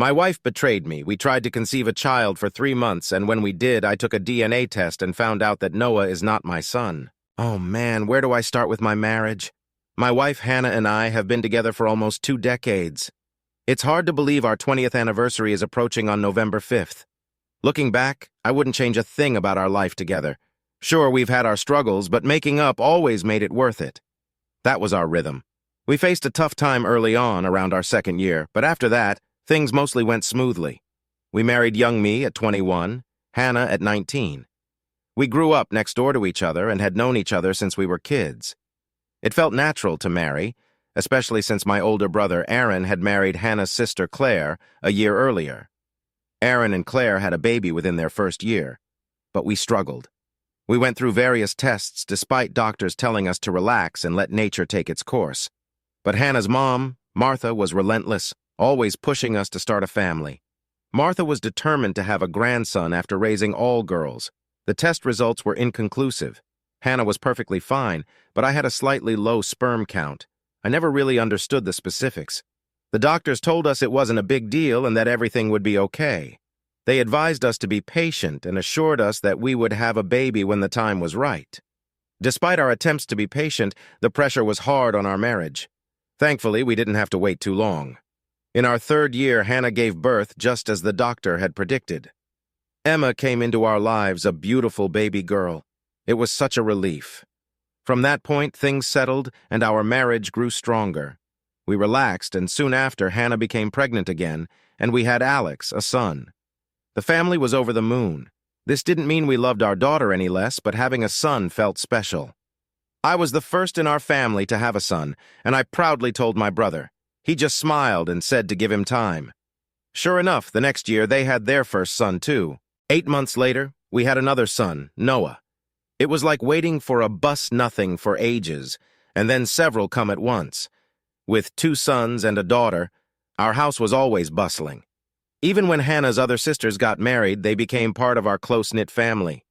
My wife betrayed me. We tried to conceive a child for 3 months, and when we did, I took a DNA test and found out that Noah is not my son. Oh man, where do I start with my marriage? My wife Hannah and I have been together for almost 2 decades. It's hard to believe our 20th anniversary is approaching on November 5th. Looking back, I wouldn't change a thing about our life together. Sure, we've had our struggles, but making up always made it worth it. That was our rhythm. We faced a tough time early on, around our 2nd year, but after that, things mostly went smoothly. We married young me at 21, Hannah at 19. We grew up next door to each other and had known each other since we were kids. It felt natural to marry, especially since my older brother Aaron had married Hannah's sister Claire a year earlier. Aaron and Claire had a baby within their 1st year, but we struggled. We went through various tests despite doctors telling us to relax and let nature take its course. But Hannah's mom, Martha, was relentless, always pushing us to start a family. Martha was determined to have a grandson after raising all girls. The test results were inconclusive. Hannah was perfectly fine, but I had a slightly low sperm count. I never really understood the specifics. The doctors told us it wasn't a big deal and that everything would be okay. They advised us to be patient and assured us that we would have a baby when the time was right. Despite our attempts to be patient, the pressure was hard on our marriage. Thankfully, we didn't have to wait too long. In our 3rd year, Hannah gave birth just as the doctor had predicted. Emma came into our lives, a beautiful baby girl. It was such a relief. From that point, things settled and our marriage grew stronger. We relaxed, and soon after, Hannah became pregnant again, and we had Alex, a son. The family was over the moon. This didn't mean we loved our daughter any less, but having a son felt special. I was the first in our family to have a son, and I proudly told my brother. He just smiled and said to give him time. Sure enough, the next year they had their first son too. 8 months later, we had another son, Noah. It was like waiting for a bus-nothing for ages, and then several come at once. With 2 sons and a daughter, our house was always bustling. Even when Hannah's other sisters got married, they became part of our close-knit family.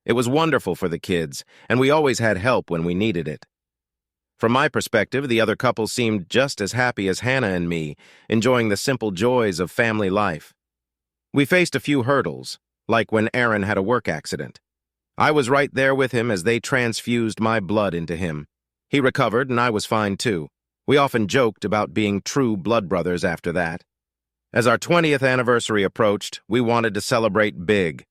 It was wonderful for the kids, and we always had help when we needed it. From my perspective, the other couple seemed just as happy as Hannah and me, enjoying the simple joys of family life. We faced a few hurdles, like when Aaron had a work accident. I was right there with him as they transfused my blood into him. He recovered, and I was fine too. We often joked about being true blood brothers after that. As our 20th anniversary approached, we wanted to celebrate big.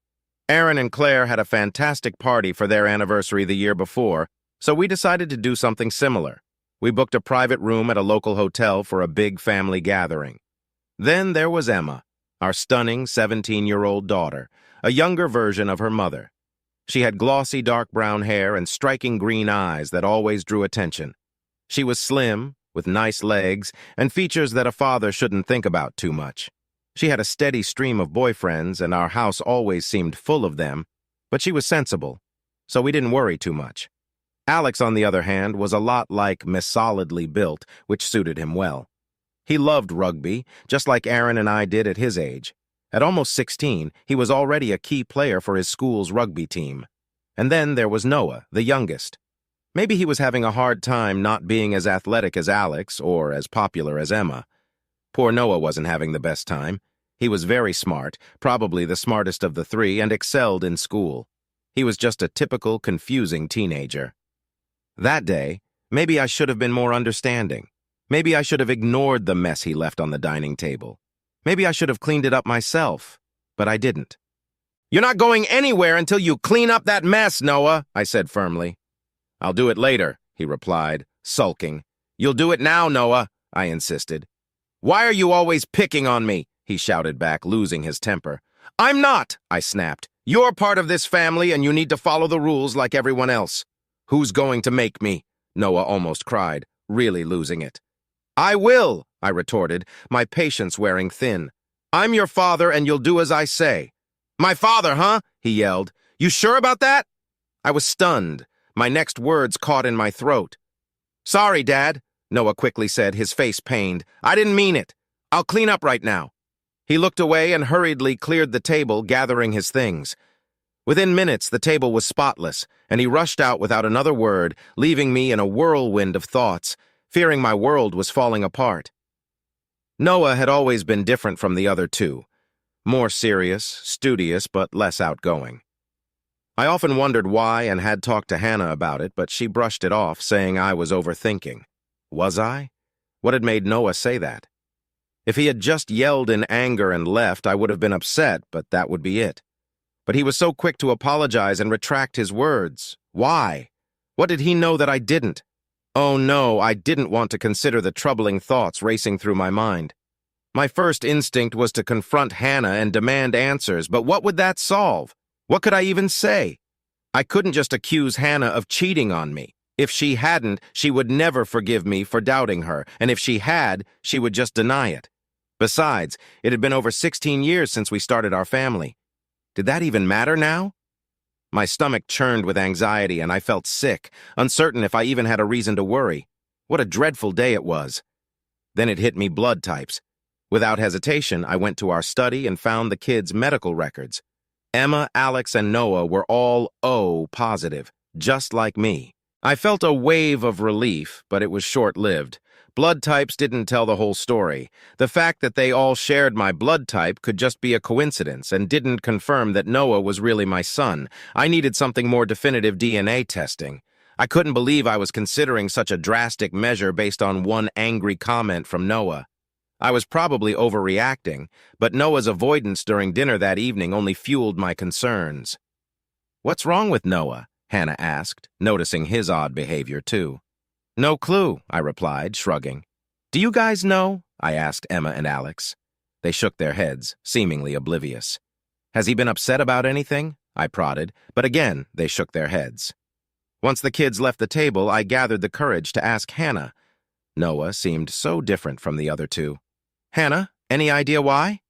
Aaron and Claire had a fantastic party for their anniversary the year before, so we decided to do something similar. We booked a private room at a local hotel for a big family gathering. Then there was Emma, our stunning 17-year-old daughter, a younger version of her mother. She had glossy dark brown hair and striking green eyes that always drew attention. She was slim, with nice legs, and features that a father shouldn't think about too much. She had a steady stream of boyfriends, and our house always seemed full of them, but she was sensible, so we didn't worry too much. Alex, on the other hand, was a lot like Miss Solidly Built, which suited him well. He loved rugby, just like Aaron and I did at his age. At almost 16, he was already a key player for his school's rugby team. And then there was Noah, the youngest. Maybe he was having a hard time not being as athletic as Alex or as popular as Emma. Poor Noah wasn't having the best time. He was very smart, probably the smartest of the 3, and excelled in school. He was just a typical, confusing teenager. That day, maybe I should have been more understanding. Maybe I should have ignored the mess he left on the dining table. Maybe I should have cleaned it up myself, but I didn't. "You're not going anywhere until you clean up that mess, Noah," I said firmly. "I'll do it later," he replied, sulking. "You'll do it now, Noah," I insisted. "Why are you always picking on me?" he shouted back, losing his temper. "I'm not," I snapped. "You're part of this family and you need to follow the rules like everyone else." "Who's going to make me?" Noah almost cried, really losing it. "I will," I retorted, my patience wearing thin. "I'm your father and you'll do as I say." "My father, huh?" he yelled. "You sure about that?" I was stunned. My next words caught in my throat. "Sorry, Dad," Noah quickly said, his face pained. "I didn't mean it. I'll clean up right now." He looked away and hurriedly cleared the table, gathering his things. Within minutes, the table was spotless, and he rushed out without another word, leaving me in a whirlwind of thoughts, fearing my world was falling apart. Noah had always been different from the other two, more serious, studious, but less outgoing. I often wondered why and had talked to Hannah about it, but she brushed it off, saying I was overthinking. Was I? What had made Noah say that? If he had just yelled in anger and left, I would have been upset, but that would be it. But he was so quick to apologize and retract his words. Why? What did he know that I didn't? Oh no, I didn't want to consider the troubling thoughts racing through my mind. My first instinct was to confront Hannah and demand answers, but what would that solve? What could I even say? I couldn't just accuse Hannah of cheating on me. If she hadn't, she would never forgive me for doubting her, and if she had, she would just deny it. Besides, it had been over 16 years since we started our family. Did that even matter now? My stomach churned with anxiety and I felt sick, uncertain if I even had a reason to worry. What a dreadful day it was. Then it hit me: blood types. Without hesitation, I went to our study and found the kids' medical records. Emma, Alex, and Noah were all O positive, just like me. I felt a wave of relief, but it was short-lived. Blood types didn't tell the whole story. The fact that they all shared my blood type could just be a coincidence and didn't confirm that Noah was really my son. I needed something more definitive: DNA testing. I couldn't believe I was considering such a drastic measure based on one angry comment from Noah. I was probably overreacting, but Noah's avoidance during dinner that evening only fueled my concerns. "What's wrong with Noah?" Hannah asked, noticing his odd behavior too. "No clue," I replied, shrugging. "Do you guys know?" I asked Emma and Alex. They shook their heads, seemingly oblivious. "Has he been upset about anything?" I prodded, but again they shook their heads. Once the kids left the table, I gathered the courage to ask Hannah. Noah seemed so different from the other two. "Hannah, any idea why?"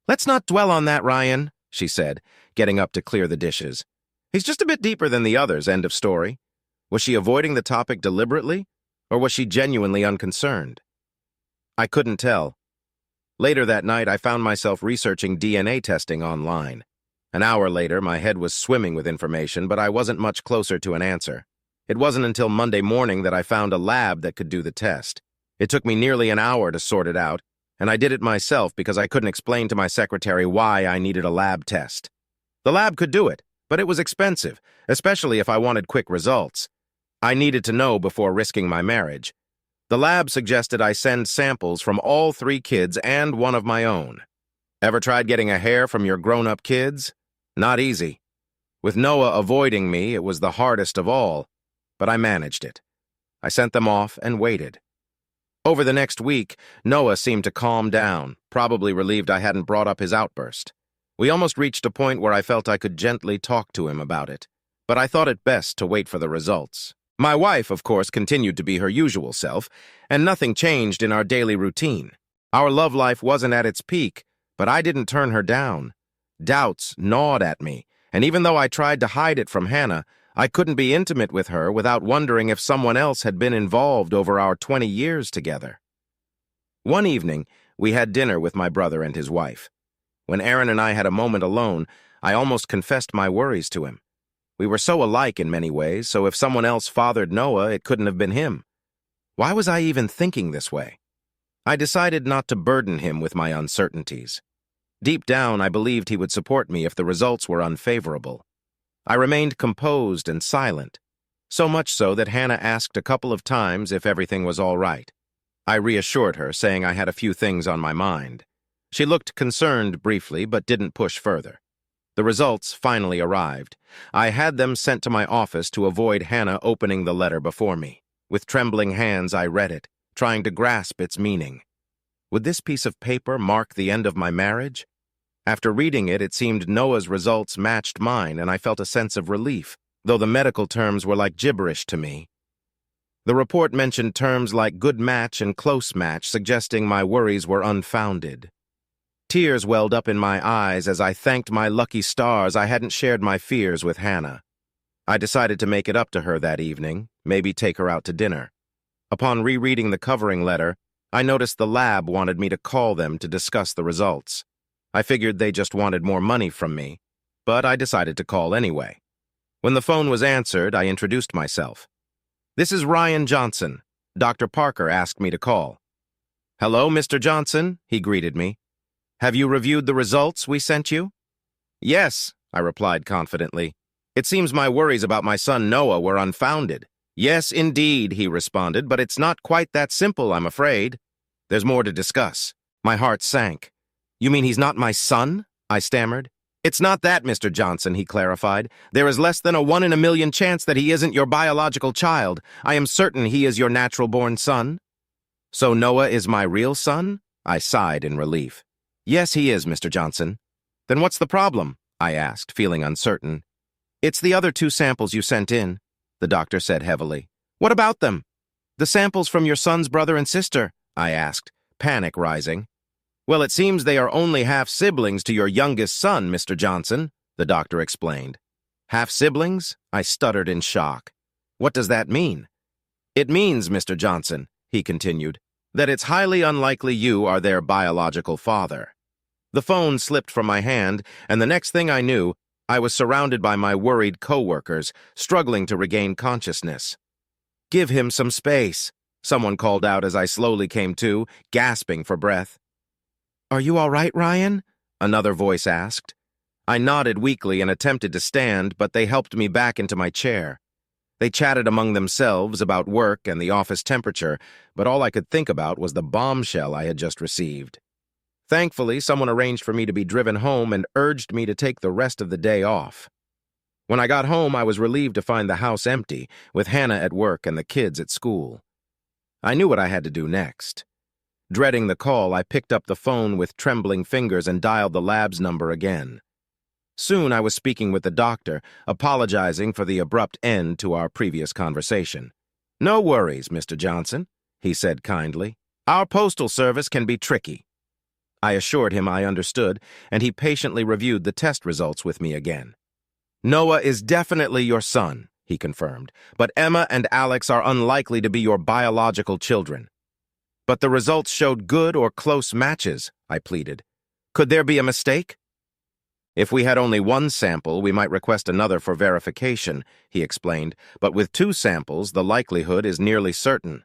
"Let's not dwell on that, Ryan," she said, getting up to clear the dishes. "He's just a bit deeper than the others, end of story." Was she avoiding the topic deliberately, or was she genuinely unconcerned? I couldn't tell. Later that night, I found myself researching DNA testing online. An hour later, my head was swimming with information, but I wasn't much closer to an answer. It wasn't until Monday morning that I found a lab that could do the test. It took me nearly an hour to sort it out, and I did it myself because I couldn't explain to my secretary why I needed a lab test. The lab could do it, but it was expensive, especially if I wanted quick results. I needed to know before risking my marriage. The lab suggested I send samples from all 3 kids and one of my own. Ever tried getting a hair from your grown-up kids? Not easy. With Noah avoiding me, it was the hardest of all, but I managed it. I sent them off and waited. Over the next week, Noah seemed to calm down, probably relieved I hadn't brought up his outburst. We almost reached a point where I felt I could gently talk to him about it, but I thought it best to wait for the results. My wife, of course, continued to be her usual self, and nothing changed in our daily routine. Our love life wasn't at its peak, but I didn't turn her down. Doubts gnawed at me, and even though I tried to hide it from Hannah, I couldn't be intimate with her without wondering if someone else had been involved over our 20 years together. One evening, we had dinner with my brother and his wife. When Aaron and I had a moment alone, I almost confessed my worries to him. We were so alike in many ways, so if someone else fathered Noah, it couldn't have been him. Why was I even thinking this way? I decided not to burden him with my uncertainties. Deep down, I believed he would support me if the results were unfavorable. I remained composed and silent, so much so that Hannah asked a couple of times if everything was all right. I reassured her, saying I had a few things on my mind. She looked concerned briefly, but didn't push further. The results finally arrived. I had them sent to my office to avoid Hannah opening the letter before me. With trembling hands, I read it, trying to grasp its meaning. Would this piece of paper mark the end of my marriage? After reading it, it seemed Noah's results matched mine, and I felt a sense of relief, though the medical terms were like gibberish to me. The report mentioned terms like good match and close match, suggesting my worries were unfounded. Tears welled up in my eyes as I thanked my lucky stars I hadn't shared my fears with Hannah. I decided to make it up to her that evening, maybe take her out to dinner. Upon rereading the covering letter, I noticed the lab wanted me to call them to discuss the results. I figured they just wanted more money from me, but I decided to call anyway. When the phone was answered, I introduced myself. "This is Ryan Johnson. Dr. Parker asked me to call." "Hello, Mr. Johnson," he greeted me. "Have you reviewed the results we sent you?" "Yes," I replied confidently. "It seems my worries about my son Noah were unfounded." "Yes, indeed," he responded, "but it's not quite that simple, I'm afraid. There's more to discuss." My heart sank. "You mean he's not my son?" I stammered. "It's not that, Mr. Johnson," he clarified. "There is less than a 1 in a million chance that he isn't your biological child. I am certain he is your natural-born son." "So Noah is my real son?" I sighed in relief. "Yes, he is, Mr. Johnson." "Then what's the problem?" I asked, feeling uncertain. "It's the other 2 samples you sent in," the doctor said heavily. "What about them?" "The samples from your son's brother and sister," I asked, panic rising. "Well, it seems they are only half-siblings to your youngest son, Mr. Johnson," the doctor explained. "Half-siblings?" I stuttered in shock. "What does that mean?" "It means, Mr. Johnson," he continued, "that it's highly unlikely you are their biological father." The phone slipped from my hand, and the next thing I knew, I was surrounded by my worried coworkers, struggling to regain consciousness. "Give him some space," someone called out as I slowly came to, gasping for breath. "Are you all right, Ryan?" another voice asked. I nodded weakly and attempted to stand, but they helped me back into my chair. They chatted among themselves about work and the office temperature, but all I could think about was the bombshell I had just received. Thankfully, someone arranged for me to be driven home and urged me to take the rest of the day off. When I got home, I was relieved to find the house empty, with Hannah at work and the kids at school. I knew what I had to do next. Dreading the call, I picked up the phone with trembling fingers and dialed the lab's number again. Soon I was speaking with the doctor, apologizing for the abrupt end to our previous conversation. "No worries, Mr. Johnson," he said kindly. "Our postal service can be tricky." I assured him I understood, and he patiently reviewed the test results with me again. "Noah is definitely your son," he confirmed, "but Emma and Alex are unlikely to be your biological children." "But the results showed good or close matches," I pleaded. "Could there be a mistake?" "If we had only 1 sample, we might request another for verification," he explained, "but with 2 samples, the likelihood is nearly certain.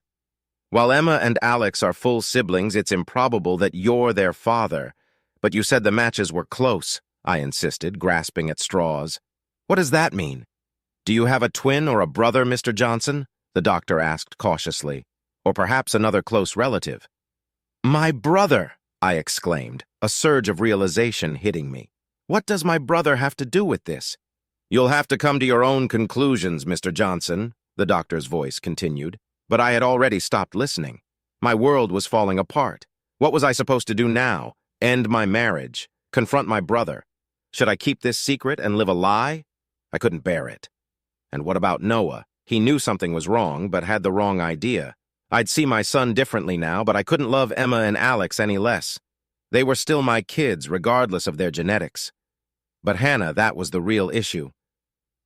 While Emma and Alex are full siblings, it's improbable that you're their father. But you said the matches were close," I insisted, grasping at straws. "What does that mean? Do you have a twin or a brother, Mr. Johnson?" the doctor asked cautiously. "Or perhaps another close relative?" "My brother!" I exclaimed, a surge of realization hitting me. "What does my brother have to do with this?" "You'll have to come to your own conclusions, Mr. Johnson," the doctor's voice continued. But I had already stopped listening. My world was falling apart. What was I supposed to do now? End my marriage? Confront my brother? Should I keep this secret and live a lie? I couldn't bear it. And what about Noah? He knew something was wrong, but had the wrong idea. I'd see my son differently now, but I couldn't love Emma and Alex any less. They were still my kids, regardless of their genetics. But Hannah, that was the real issue.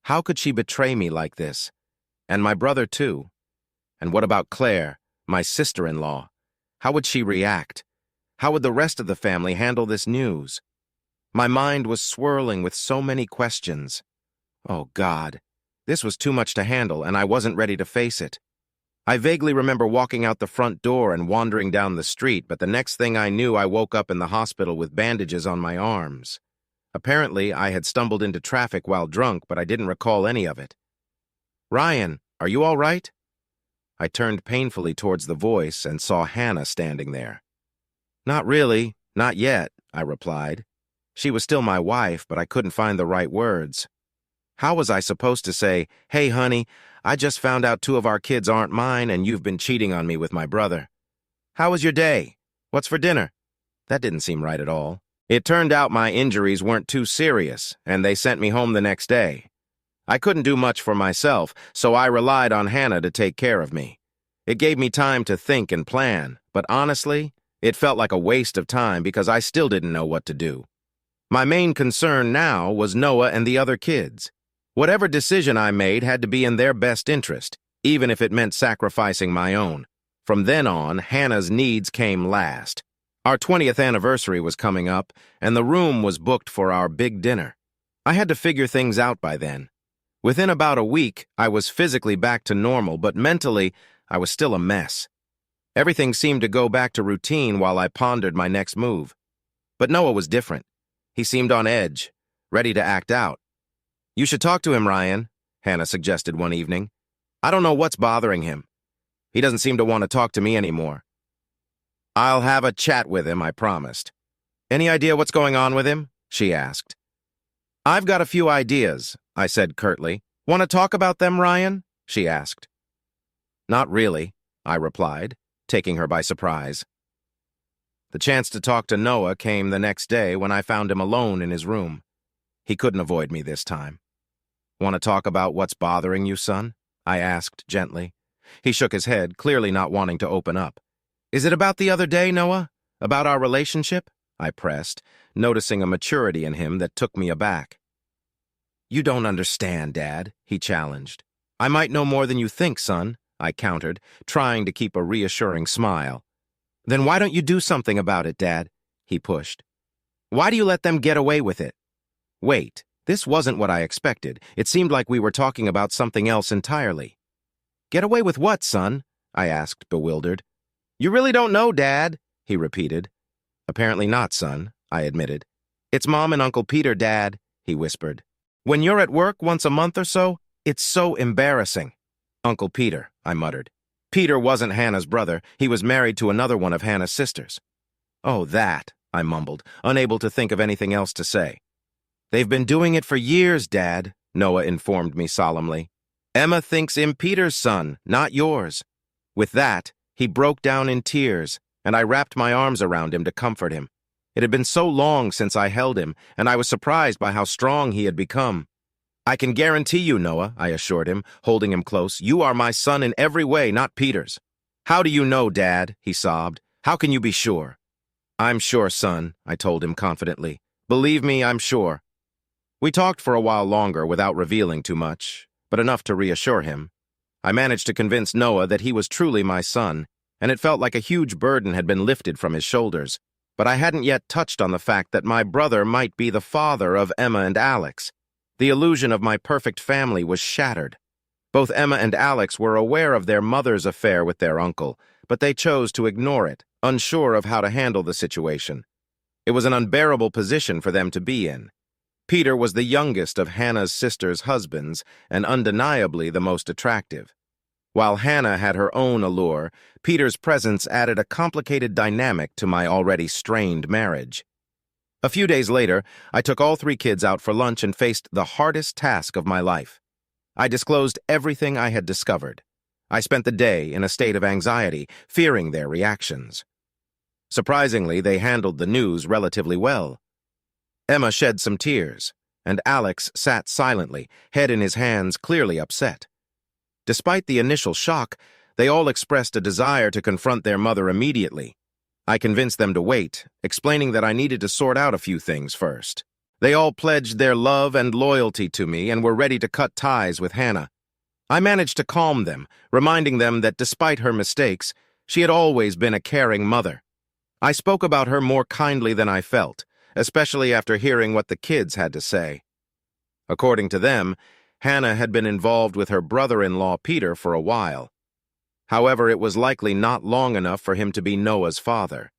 How could she betray me like this? And my brother, too. And what about Claire, my sister-in-law? How would she react? How would the rest of the family handle this news? My mind was swirling with so many questions. Oh, God. This was too much to handle, and I wasn't ready to face it. I vaguely remember walking out the front door and wandering down the street, but the next thing I knew, I woke up in the hospital with bandages on my arms. Apparently, I had stumbled into traffic while drunk, but I didn't recall any of it. "Ryan, are you all right?" I turned painfully towards the voice and saw Hannah standing there. "Not really, not yet," I replied. She was still my wife, but I couldn't find the right words. How was I supposed to say, "Hey, honey, I just found out 2 of our kids aren't mine and you've been cheating on me with my brother. How was your day? What's for dinner?" That didn't seem right at all. It turned out my injuries weren't too serious, and they sent me home the next day. I couldn't do much for myself, so I relied on Hannah to take care of me. It gave me time to think and plan, but honestly, it felt like a waste of time because I still didn't know what to do. My main concern now was Noah and the other kids. Whatever decision I made had to be in their best interest, even if it meant sacrificing my own. From then on, Hannah's needs came last. Our 20th anniversary was coming up, and the room was booked for our big dinner. I had to figure things out by then. Within about a week, I was physically back to normal, but mentally, I was still a mess. Everything seemed to go back to routine while I pondered my next move. But Noah was different. He seemed on edge, ready to act out. "You should talk to him, Ryan," Hannah suggested one evening. "I don't know what's bothering him. He doesn't seem to want to talk to me anymore." "I'll have a chat with him," I promised. "Any idea what's going on with him?" she asked. "I've got a few ideas," I said curtly. "Want to talk about them, Ryan?" she asked. "Not really," I replied, taking her by surprise. The chance to talk to Noah came the next day when I found him alone in his room. He couldn't avoid me this time. "Want to talk about what's bothering you, son?" I asked gently. He shook his head, clearly not wanting to open up. "Is it about the other day, Noah? About our relationship?" I pressed, noticing a maturity in him that took me aback. "You don't understand, Dad," he challenged. "I might know more than you think, son," I countered, trying to keep a reassuring smile. "Then why don't you do something about it, Dad?" he pushed. "Why do you let them get away with it?" Wait, this wasn't what I expected. It seemed like we were talking about something else entirely. "Get away with what, son?" I asked, bewildered. "You really don't know, Dad," he repeated. "Apparently not, son," I admitted. "It's Mom and Uncle Peter, Dad," he whispered. "When you're at work once a month or so, it's so embarrassing." "Uncle Peter," I muttered. Peter wasn't Hannah's brother. He was married to another one of Hannah's sisters. "Oh, that," I mumbled, unable to think of anything else to say. "They've been doing it for years, Dad," Noah informed me solemnly. "Emma thinks I'm Peter's son, not yours." With that, he broke down in tears, and I wrapped my arms around him to comfort him. It had been so long since I held him, and I was surprised by how strong he had become. "I can guarantee you, Noah," I assured him, holding him close, "you are my son in every way, not Peter's." "How do you know, Dad?" he sobbed. "How can you be sure?" "I'm sure, son," I told him confidently. "Believe me, I'm sure." We talked for a while longer without revealing too much, but enough to reassure him. I managed to convince Noah that he was truly my son, and it felt like a huge burden had been lifted from his shoulders. But I hadn't yet touched on the fact that my brother might be the father of Emma and Alex. The illusion of my perfect family was shattered. Both Emma and Alex were aware of their mother's affair with their uncle, but they chose to ignore it, unsure of how to handle the situation. It was an unbearable position for them to be in. Peter was the youngest of Hannah's sister's husbands, and undeniably the most attractive. While Hannah had her own allure, Peter's presence added a complicated dynamic to my already strained marriage. A few days later, I took all 3 kids out for lunch and faced the hardest task of my life. I disclosed everything I had discovered. I spent the day in a state of anxiety, fearing their reactions. Surprisingly, they handled the news relatively well. Emma shed some tears, and Alex sat silently, head in his hands, clearly upset. Despite the initial shock, they all expressed a desire to confront their mother immediately. I convinced them to wait, explaining that I needed to sort out a few things first. They all pledged their love and loyalty to me and were ready to cut ties with Hannah. I managed to calm them, reminding them that despite her mistakes, she had always been a caring mother. I spoke about her more kindly than I felt, especially after hearing what the kids had to say. According to them, Hannah had been involved with her brother-in-law Peter for a while. However, it was likely not long enough for him to be Noah's father.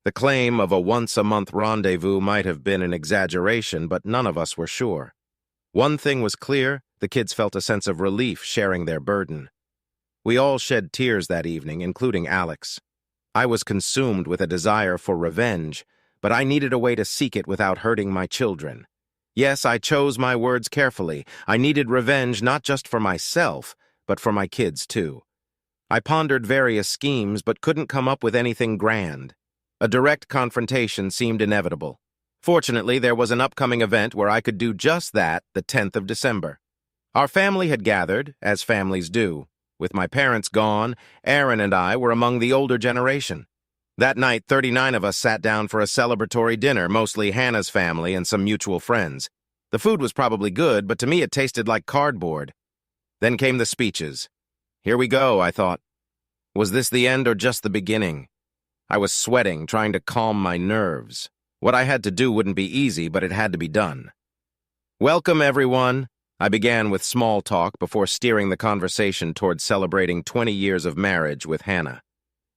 The claim of a once-a-month rendezvous might have been an exaggeration, but none of us were sure. One thing was clear: the kids felt a sense of relief sharing their burden. We all shed tears that evening, including Alex. I was consumed with a desire for revenge, but I needed a way to seek it without hurting my children. Yes, I chose my words carefully. I needed revenge not just for myself, but for my kids too. I pondered various schemes but couldn't come up with anything grand. A direct confrontation seemed inevitable. Fortunately, there was an upcoming event where I could do just that, the 10th of December. Our family had gathered, as families do. With my parents gone, Aaron and I were among the older generation. That night, 39 of us sat down for a celebratory dinner, mostly Hannah's family and some mutual friends. The food was probably good, but to me it tasted like cardboard. Then came the speeches. Here we go, I thought. Was this the end or just the beginning? I was sweating, trying to calm my nerves. What I had to do wouldn't be easy, but it had to be done. "Welcome, everyone." I began with small talk before steering the conversation towards celebrating 20 years of marriage with Hannah.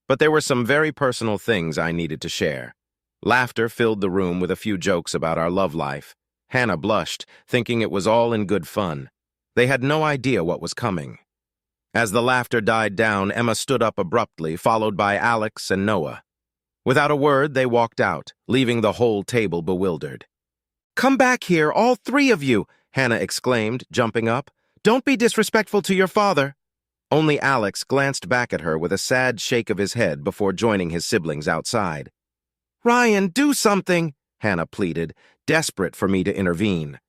But there were some very personal things I needed to share. Laughter filled the room with a few jokes about our love life. Hannah blushed, thinking it was all in good fun. They had no idea what was coming. As the laughter died down, Emma stood up abruptly, followed by Alex and Noah. Without a word, they walked out, leaving the whole table bewildered. "Come back here, all three of you!" Hannah exclaimed, jumping up. "Don't be disrespectful to your father." Only Alex glanced back at her with a sad shake of his head before joining his siblings outside. "Ryan, do something," Hannah pleaded, desperate for me to intervene.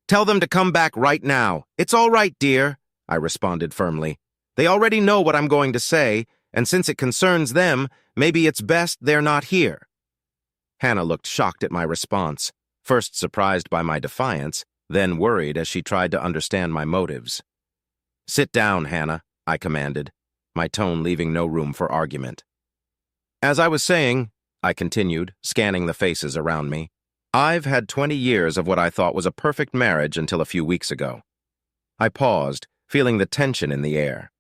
"Tell them to come back right now. It's all right, dear," I responded firmly. "They already know what I'm going to say, and since it concerns them, maybe it's best they're not here." Hannah looked shocked at my response, first surprised by my defiance, then worried as she tried to understand my motives. "Sit down, Hannah," I commanded, my tone leaving no room for argument. "As I was saying," I continued, scanning the faces around me, "I've had 20 years of what I thought was a perfect marriage until a few weeks ago." I paused, feeling the tension in the air.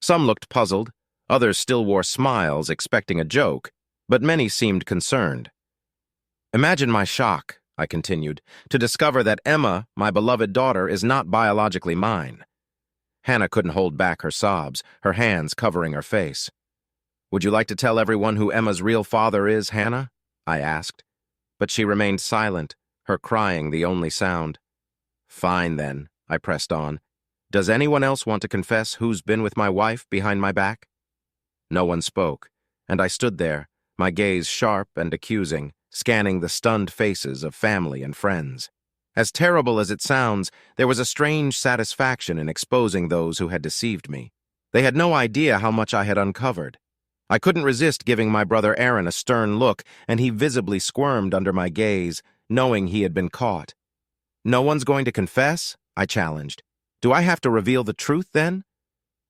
Some looked puzzled, others still wore smiles, expecting a joke, but many seemed concerned. "Imagine my shock," I continued, "to discover that Emma, my beloved daughter, is not biologically mine." Hannah couldn't hold back her sobs, her hands covering her face. "Would you like to tell everyone who Emma's real father is, Hannah?" I asked. But she remained silent, her crying the only sound. "Fine, then," I pressed on. "Does anyone else want to confess who's been with my wife behind my back?" No one spoke, and I stood there, my gaze sharp and accusing, scanning the stunned faces of family and friends. As terrible as it sounds, there was a strange satisfaction in exposing those who had deceived me. They had no idea how much I had uncovered. I couldn't resist giving my brother Aaron a stern look, and he visibly squirmed under my gaze, knowing he had been caught. "No one's going to confess?" I challenged. "Do I have to reveal the truth, then?"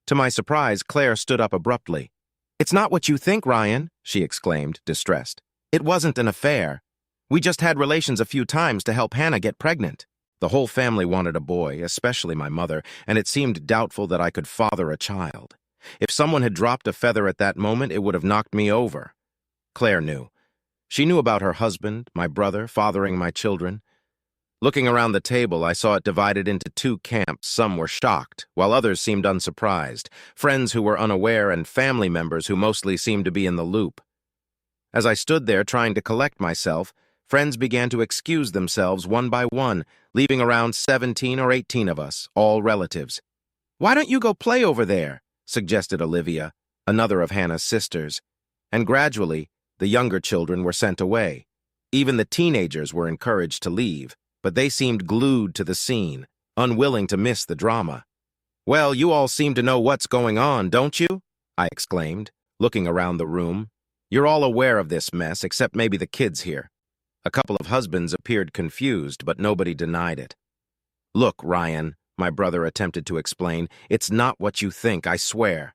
To my surprise, Claire stood up abruptly. "It's not what you think, Ryan," she exclaimed, distressed. "It wasn't an affair. We just had relations a few times to help Hannah get pregnant." The whole family wanted a boy, especially my mother, and it seemed doubtful that I could father a child. If someone had dropped a feather at that moment, it would have knocked me over. Claire knew. She knew about her husband, my brother, fathering my children. Looking around the table, I saw it divided into two camps. Some were shocked, while others seemed unsurprised, friends who were unaware and family members who mostly seemed to be in the loop. As I stood there trying to collect myself, friends began to excuse themselves one by one, leaving around 17 or 18 of us, all relatives. "Why don't you go play over there?" suggested Olivia, another of Hannah's sisters. And gradually, the younger children were sent away. Even the teenagers were encouraged to leave, but they seemed glued to the scene, unwilling to miss the drama. "Well, you all seem to know what's going on, don't you?" I exclaimed, looking around the room. "You're all aware of this mess, except maybe the kids here." A couple of husbands appeared confused, but nobody denied it. "Look, Ryan," my brother attempted to explain, "it's not what you think, I swear."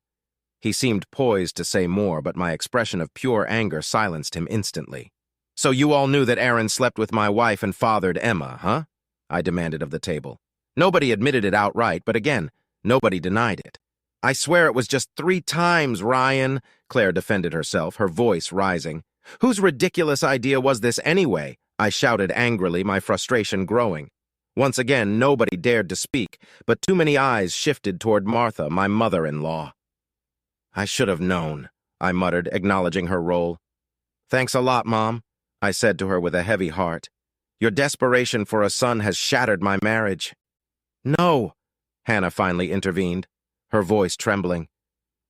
He seemed poised to say more, but my expression of pure anger silenced him instantly. "So you all knew that Aaron slept with my wife and fathered Emma, huh?" I demanded of the table. Nobody admitted it outright, but again, nobody denied it. "I swear it was just 3 times, Ryan," Claire defended herself, her voice rising. "Whose ridiculous idea was this anyway?" I shouted angrily, my frustration growing. Once again, nobody dared to speak, but too many eyes shifted toward Martha, my mother-in-law. "I should have known," I muttered, acknowledging her role. "Thanks a lot, Mom," I said to her with a heavy heart. "Your desperation for a son has shattered my marriage." "No," Hannah finally intervened, her voice trembling.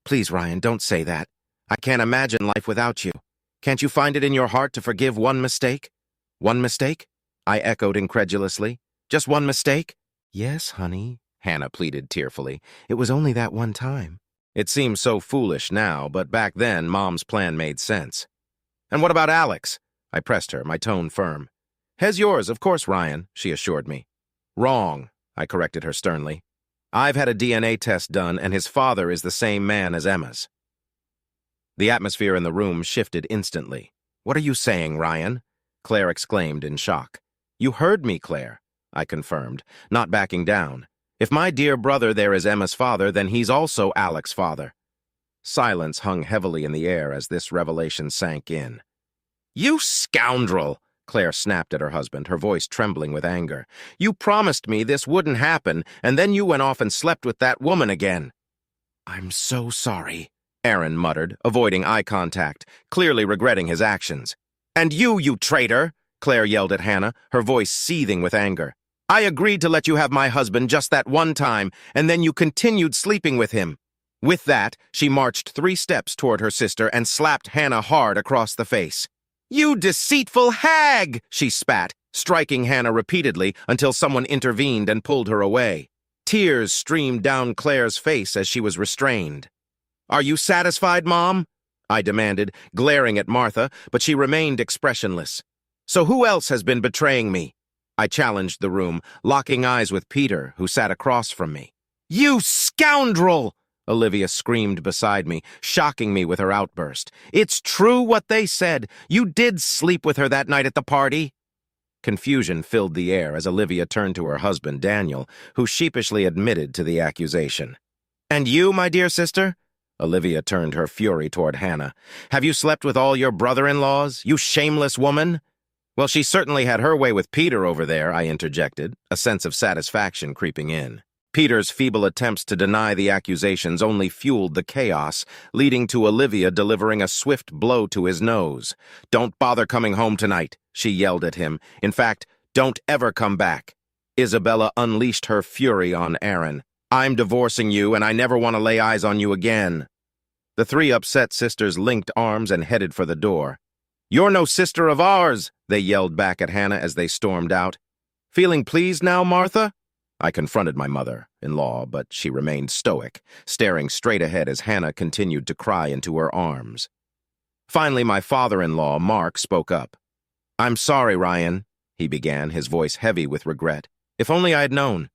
"Please, Ryan, don't say that. I can't imagine life without you. Can't you find it in your heart to forgive one mistake?" "One mistake?" I echoed incredulously. "Just one mistake?" "Yes, honey," Hannah pleaded tearfully. "It was only that one time." It seems so foolish now, but back then, Mom's plan made sense. "And what about Alex?" I pressed her, my tone firm. "He's yours, of course, Ryan," she assured me. "Wrong," I corrected her sternly. "I've had a DNA test done, and his father is the same man as Emma's." The atmosphere in the room shifted instantly. "What are you saying, Ryan?" Claire exclaimed in shock. "You heard me, Claire," I confirmed, not backing down. "If my dear brother there is Emma's father, then he's also Alex's father." Silence hung heavily in the air as this revelation sank in. "You scoundrel!" Claire snapped at her husband, her voice trembling with anger. "You promised me this wouldn't happen, and then you went off and slept with that woman again." "I'm so sorry," Aaron muttered, avoiding eye contact, clearly regretting his actions. "And you traitor!" Claire yelled at Hannah, her voice seething with anger. "I agreed to let you have my husband just that one time, and then you continued sleeping with him." With that, she marched 3 steps toward her sister and slapped Hannah hard across the face. "You deceitful hag!" she spat, striking Hannah repeatedly until someone intervened and pulled her away. Tears streamed down Claire's face as she was restrained. "Are you satisfied, Mom?" I demanded, glaring at Martha, but she remained expressionless. "So who else has been betraying me?" I challenged the room, locking eyes with Peter, who sat across from me. "You scoundrel!" Olivia screamed beside me, shocking me with her outburst. "It's true what they said. You did sleep with her that night at the party." Confusion filled the air as Olivia turned to her husband, Daniel, who sheepishly admitted to the accusation. "And you, my dear sister?" Olivia turned her fury toward Hannah. "Have you slept with all your brother-in-laws, you shameless woman?" "Well, she certainly had her way with Peter over there," I interjected, a sense of satisfaction creeping in. Peter's feeble attempts to deny the accusations only fueled the chaos, leading to Olivia delivering a swift blow to his nose. "Don't bother coming home tonight," she yelled at him. "In fact, don't ever come back." Isabella unleashed her fury on Aaron. "I'm divorcing you, and I never want to lay eyes on you again." The 3 upset sisters linked arms and headed for the door. "You're no sister of ours," they yelled back at Hannah as they stormed out. "Feeling pleased now, Martha?" I confronted my mother-in-law, but she remained stoic, staring straight ahead as Hannah continued to cry into her arms. Finally, my father-in-law, Mark, spoke up. "I'm sorry, Ryan," he began, his voice heavy with regret. "If only I had known."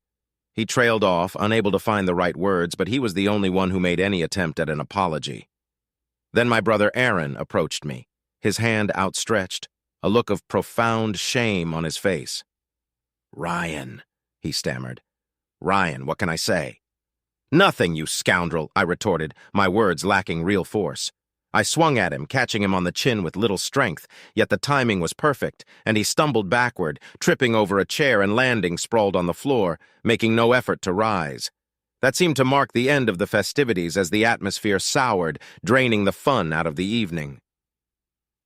He trailed off, unable to find the right words, but he was the only one who made any attempt at an apology. Then my brother Aaron approached me, his hand outstretched, a look of profound shame on his face. "Ryan," he stammered. "Ryan, what can I say?" "Nothing, you scoundrel," I retorted, my words lacking real force. I swung at him, catching him on the chin with little strength, yet the timing was perfect, and he stumbled backward, tripping over a chair and landing sprawled on the floor, making no effort to rise. That seemed to mark the end of the festivities as the atmosphere soured, draining the fun out of the evening.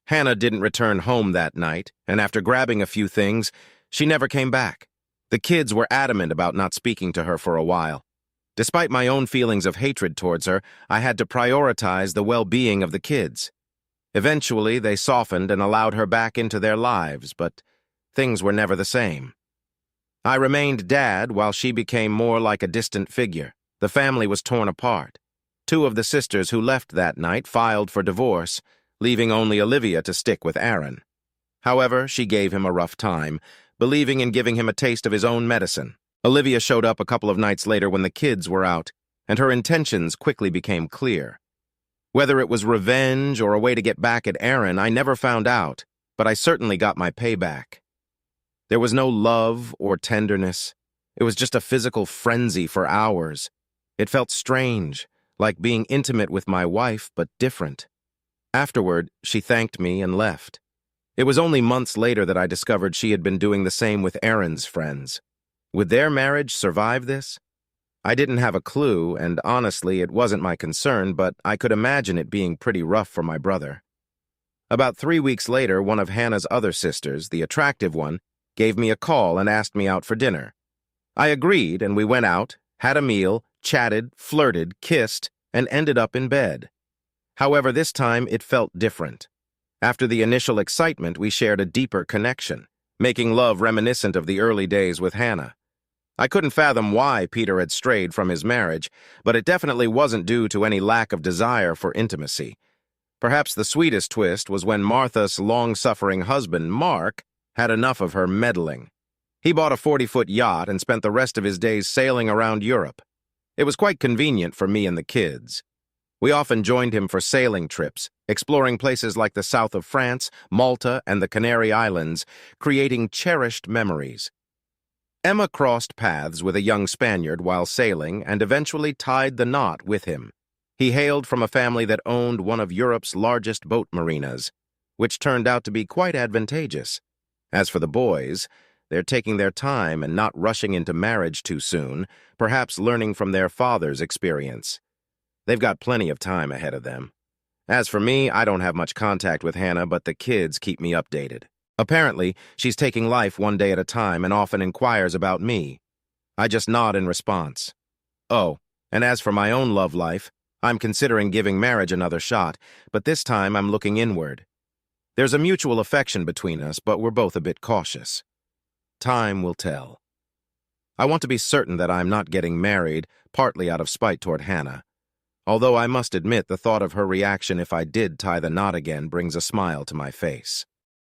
Hannah didn't return home that night, and after grabbing a few things, she never came back. The kids were adamant about not speaking to her for a while. Despite my own feelings of hatred towards her, I had to prioritize the well-being of the kids. Eventually, they softened and allowed her back into their lives, but things were never the same. I remained dad while she became more like a distant figure. The family was torn apart. 2 of the sisters who left that night filed for divorce, leaving only Olivia to stick with Aaron. However, she gave him a rough time, believing in giving him a taste of his own medicine. Olivia showed up a couple of nights later when the kids were out, and her intentions quickly became clear. Whether it was revenge or a way to get back at Aaron, I never found out, but I certainly got my payback. There was no love or tenderness. It was just a physical frenzy for hours. It felt strange, like being intimate with my wife, but different. Afterward, she thanked me and left. It was only months later that I discovered she had been doing the same with Aaron's friends. Would their marriage survive this? I didn't have a clue, and honestly, it wasn't my concern, but I could imagine it being pretty rough for my brother. About 3 weeks later, one of Hannah's other sisters, the attractive one, gave me a call and asked me out for dinner. I agreed, and we went out, had a meal, chatted, flirted, kissed, and ended up in bed. However, this time it felt different. After the initial excitement, we shared a deeper connection, making love reminiscent of the early days with Hannah. I couldn't fathom why Peter had strayed from his marriage, but it definitely wasn't due to any lack of desire for intimacy. Perhaps the sweetest twist was when Martha's long-suffering husband, Mark, had enough of her meddling. He bought a 40-foot yacht and spent the rest of his days sailing around Europe. It was quite convenient for me and the kids. We often joined him for sailing trips, exploring places like the south of France, Malta, and the Canary Islands, creating cherished memories. Emma crossed paths with a young Spaniard while sailing and eventually tied the knot with him. He hailed from a family that owned one of Europe's largest boat marinas, which turned out to be quite advantageous. As for the boys, they're taking their time and not rushing into marriage too soon, perhaps learning from their father's experience. They've got plenty of time ahead of them. As for me, I don't have much contact with Hannah, but the kids keep me updated. Apparently, she's taking life one day at a time and often inquires about me. I just nod in response. Oh, and as for my own love life, I'm considering giving marriage another shot, but this time I'm looking inward. There's a mutual affection between us, but we're both a bit cautious. Time will tell. I want to be certain that I'm not getting married, partly out of spite toward Hannah. Although I must admit the thought of her reaction if I did tie the knot again brings a smile to my face.